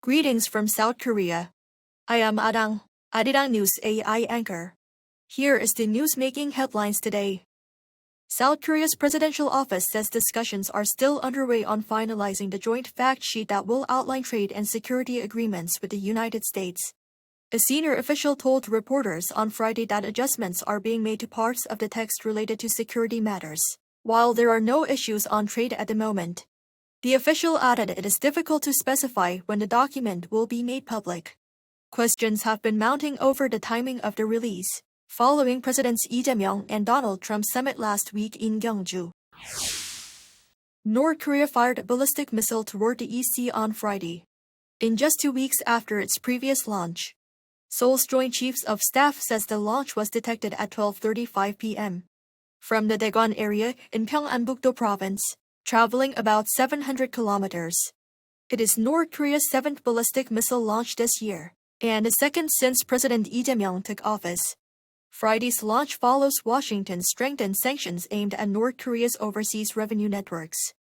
Greetings from South Korea. I am Adang, Arirang News AI anchor. Here is the news-making headlines today. South Korea's presidential office says discussions are still underway on finalizing the joint fact sheet that will outline trade and security agreements with the United States. A senior official told reporters on Friday that adjustments are being made to parts of the text related to security matters, while there are no issues on trade at the moment. The official added it is difficult to specify when the document will be made public. Questions have been mounting over the timing of the release, following Presidents Lee Jae-myung and Donald Trump's summit last week in Gyeongju. North Korea fired a ballistic missile toward the East Sea on Friday, in just 2 weeks after its previous launch. Seoul's Joint Chiefs of Staff says the launch was detected at 12:35 p.m. from the Daegon area in Pyeongan-buk-do province, traveling about 700 kilometers. It is North Korea's 7th ballistic missile launch this year, and the second since President Lee Jae-myung took office. Friday's launch follows Washington's strengthened sanctions aimed at North Korea's overseas revenue networks.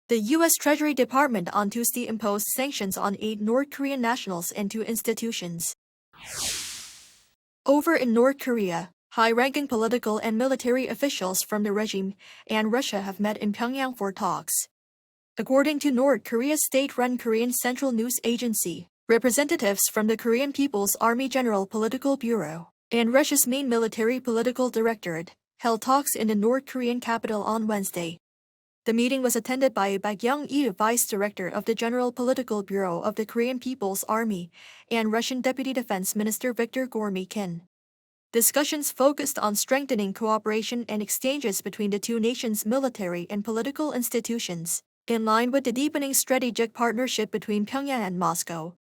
The U.S. Treasury Department on Tuesday imposed sanctions on 8 North Korean nationals and 2 institutions. Over in North Korea, high-ranking political and military officials from the regime and Russia have met in Pyongyang for talks. According to North Korea's state-run Korean Central News Agency, representatives from the Korean People's Army General Political Bureau and Russia's main military political directorate held talks in the North Korean capital on Wednesday. The meeting was attended by Baek Young-il, Vice Director of the General Political Bureau of the Korean People's Army, and Russian Deputy Defense Minister Viktor Gormykhin. Discussions focused on strengthening cooperation and exchanges between the two nations' military and political institutions, in line with the deepening strategic partnership between Pyongyang and Moscow.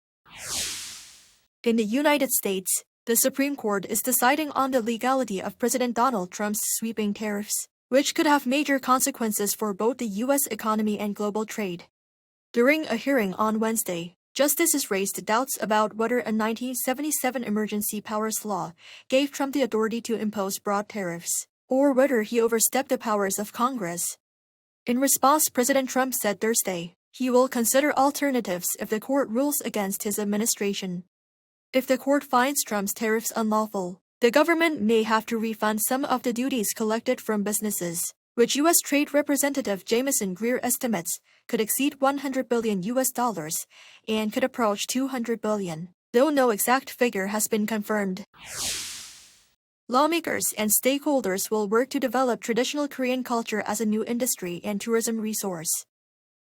In the United States, the Supreme Court is deciding on the legality of President Donald Trump's sweeping tariffs, which could have major consequences for both the U.S. economy and global trade. During a hearing on Wednesday, justices raised doubts about whether a 1977 emergency powers law gave Trump the authority to impose broad tariffs, or whether he overstepped the powers of Congress. In response, President Trump said Thursday he will consider alternatives if the court rules against his administration. If the court finds Trump's tariffs unlawful, the government may have to refund some of the duties collected from businesses, which U.S. Trade Representative Jamieson Greer estimates could exceed $100 billion and could approach $200 billion, though no exact figure has been confirmed. Lawmakers and stakeholders will work to develop traditional Korean culture as a new industry and tourism resource.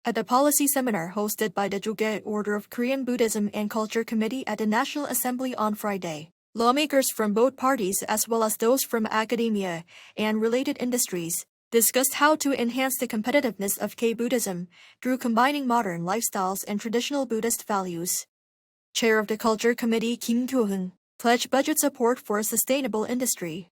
At the policy seminar hosted by the Jogye Order of Korean Buddhism and Culture Committee at the National Assembly on Friday, lawmakers from both parties as well as those from academia and related industries discussed how to enhance the competitiveness of K-Buddhism through combining modern lifestyles and traditional Buddhist values. Chair of the Culture Committee Kim Kyo-heung pledged budget support for a sustainable industry.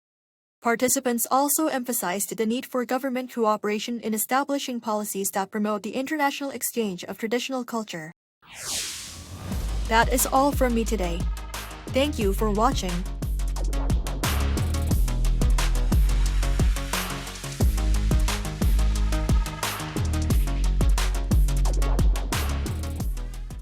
Participants also emphasized the need for government cooperation in establishing policies that promote the international exchange of traditional culture. That is all from me today. Thank you for watching.